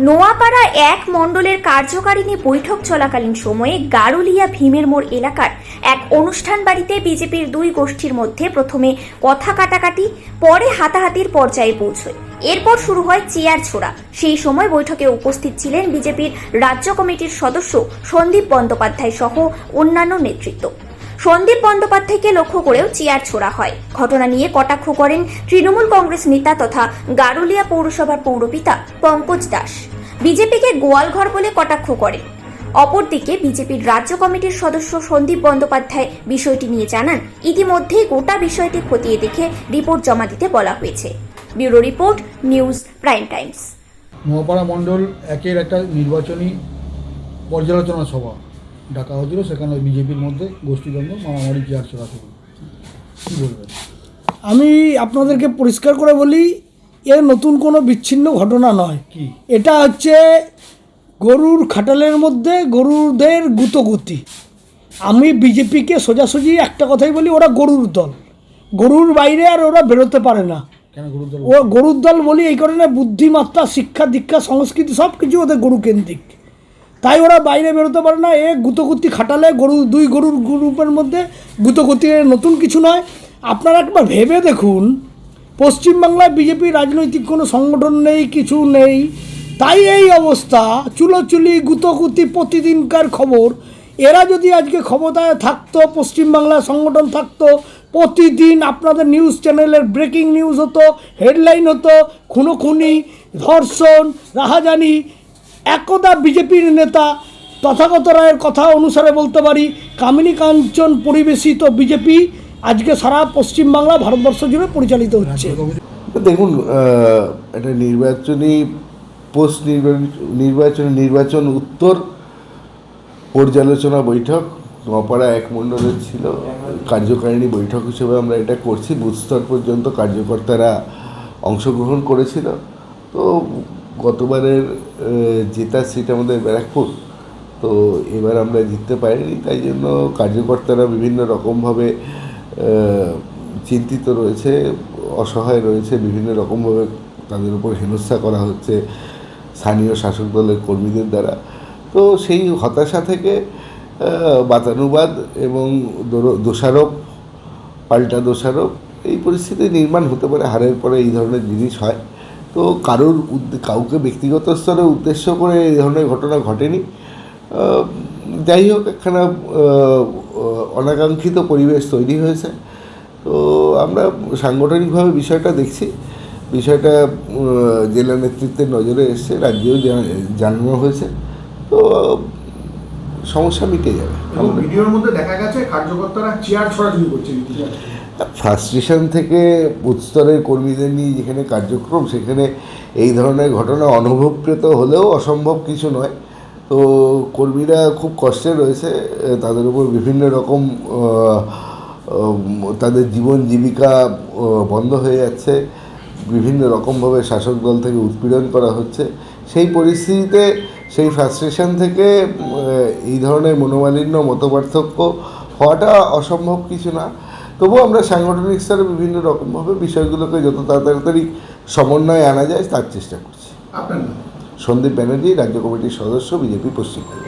নোয়াপাড়া এক মণ্ডলের কার্যকারিণী বৈঠক চলাকালীন সময়ে গারুলিয়া ভীমের মোড় এলাকার এক অনুষ্ঠান বাড়িতে বিজেপির দুই গোষ্ঠীর মধ্যে প্রথমে কথা কাটাকাটি, পরে হাতাহাতির পর্যায়ে পৌঁছয়। এরপর শুরু হয় চেয়ার ছোড়া। সেই সময় বৈঠকে উপস্থিত ছিলেন বিজেপির রাজ্য কমিটির সদস্য সন্দীপ বন্দ্যোপাধ্যায় সহ অন্যান্য নেতৃত্ব। সন্দীপ বন্দ্যোপাধ্যায়কে লক্ষ্য করেও চেয়ার ছোড়া হয়। ঘটনা নিয়ে কটাক্ষ করেন তৃণমূল কংগ্রেস নেতা তথা গারুলিয়া পৌরসভার পৌরপিতা পঙ্কজ দাস। বিজেপিকে গোয়ালঘর বলে কটাক্ষ করেন। অপরদিকে বিজেপির রাজ্য কমিটির সদস্য সন্দীপ বন্দ্যোপাধ্যায় বিষয়টি নিয়ে জানান, ইতিমধ্যেই গোটা বিষয়টি খতিয়ে দেখে রিপোর্ট জমা দিতে বলা হয়েছে। Bureau report, news prime times. Noapara মণ্ডল একের একটা নির্বাচনী পর্যালোচনা সভা ডাকা হয়েছিল। সেখানে বিজেপির মধ্যে গোষ্ঠীদ্বন্দ্ব, মারামারি, চেয়ার ছোড়া শুরু। কী বলবেন? আমি আপনাদেরকে পরিষ্কার করে বলি, এর নতুন কোনো বিচ্ছিন্ন ঘটনা নয়। কি এটা হচ্ছে গরুর খাটালের মধ্যে গরুদের গুতগুতি। আমি বিজেপিকে সোজাসুজি একটা কথাই বলি, ওরা গরুর দল। গরুর বাইরে আর ওরা বেরোতে পারে না। কেন গুরুদল? ও গরুর দল বলি এই কারণে, বুদ্ধিমত্তা, শিক্ষা দীক্ষা, সংস্কৃতি সব কিছু ওদের গরুকেন্দ্রিক, তাই ওরা বাইরে বেরোতে পারে না। এ গুতগুতি খাটালে দুই গরুর গ্রুপের মধ্যে গুতগুতি নতুন কিছু নয়। আপনারা একবার ভেবে দেখুন, পশ্চিমবাংলায় বিজেপি রাজনৈতিক কোনো সংগঠন নেই, কিছু নেই, তাই এই অবস্থা। চুলোচুলি, গুতগুতি প্রতিদিনকার খবর। এরা যদি আজকে ক্ষমতায় থাকতো, পশ্চিমবাংলায় সংগঠন থাকতো, প্রতিদিন আপনাদের নিউজ চ্যানেলের ব্রেকিং নিউজ হতো, হেডলাইন হতো, খুনোখুনি, ধর্ষণ, রাহাজানি। একদা বিজেপির নেতা তথাগত রায়ের কথা অনুসারে বলতে পারি, কামিনী কাঞ্চন পরিবেশিত বিজেপি আজকে সারা পশ্চিমবাংলা, ভারতবর্ষ জুড়ে পরিচালিত হচ্ছে। দেখুন, একটা নির্বাচন উত্তর পর্যালোচনা বৈঠক নোয়াপাড়া এক মণ্ডলের ছিল। কার্যকারিণী বৈঠক হিসেবে আমরা এটা করছি। বুথ স্তর পর্যন্ত কার্যকর্তারা অংশগ্রহণ করেছিল। তো গতবারের জেতার সিট আমাদের ব্যারাকপুর, তো এবার আমরা জিততে পারিনি। তাই জন্য কার্যকর্তারা বিভিন্ন রকমভাবে চিন্তিত রয়েছে, অসহায় রয়েছে। বিভিন্ন রকমভাবে তাদের উপর হেনস্থা করা হচ্ছে স্থানীয় শাসক দলের কর্মীদের দ্বারা। তো সেই হতাশা থেকে বাতানুবাদ এবং দোষারোপ, পাল্টা দোষারোপ, এই পরিস্থিতি নির্মাণ হতে পারে। হারের পরে এই ধরনের জিনিস হয়। তো কাউকে ব্যক্তিগত স্তরে উদ্দেশ্য করে এই ধরনের ঘটনা ঘটেনি। যাই হোক, একখানা অনাকাঙ্ক্ষিত পরিবেশ তৈরি হয়েছে। তো আমরা সাংগঠনিকভাবে বিষয়টা দেখছি। বিষয়টা জেলা নেতৃত্বের নজরে এসছে, রাজ্যেও জানানো হয়েছে। তো সমস্যা মিটে যাবে। ভিডিওর মধ্যে দেখা গেছে কার্যকর্তারা চেয়ার ছোড়াছুড়ি করছে। ফ্রাস্ট্রেশন থেকে উচ্চস্তরের কর্মীদের নিয়ে যেখানে কার্যক্রম, সেখানে এই ধরনের ঘটনা অনুভবকৃত হলেও অসম্ভব কিছু নয়। তো কর্মীরা খুব কষ্টে রয়েছে। তাদের উপর বিভিন্ন রকম তাদের জীবন জীবিকা বন্ধ হয়ে যাচ্ছে। বিভিন্ন রকমভাবে শাসক দল থেকে উৎপীড়ন করা হচ্ছে। সেই পরিস্থিতিতে সেই ফ্রাস্ট্রেশন থেকে এই ধরনের মনোমালিন্য, মতপার্থক্য হওয়াটা অসম্ভব কিছু না। তবুও আমরা সাংগঠনিক স্তরে বিভিন্ন রকমভাবে বিষয়গুলোকে যত তাড়াতাড়ি সমন্বয়ে আনা যায় তার চেষ্টা করছি। আপনার সন্দীপ ব্যানার্জি, রাজ্য কমিটির সদস্য, বিজেপি পশ্চিমবঙ্গ।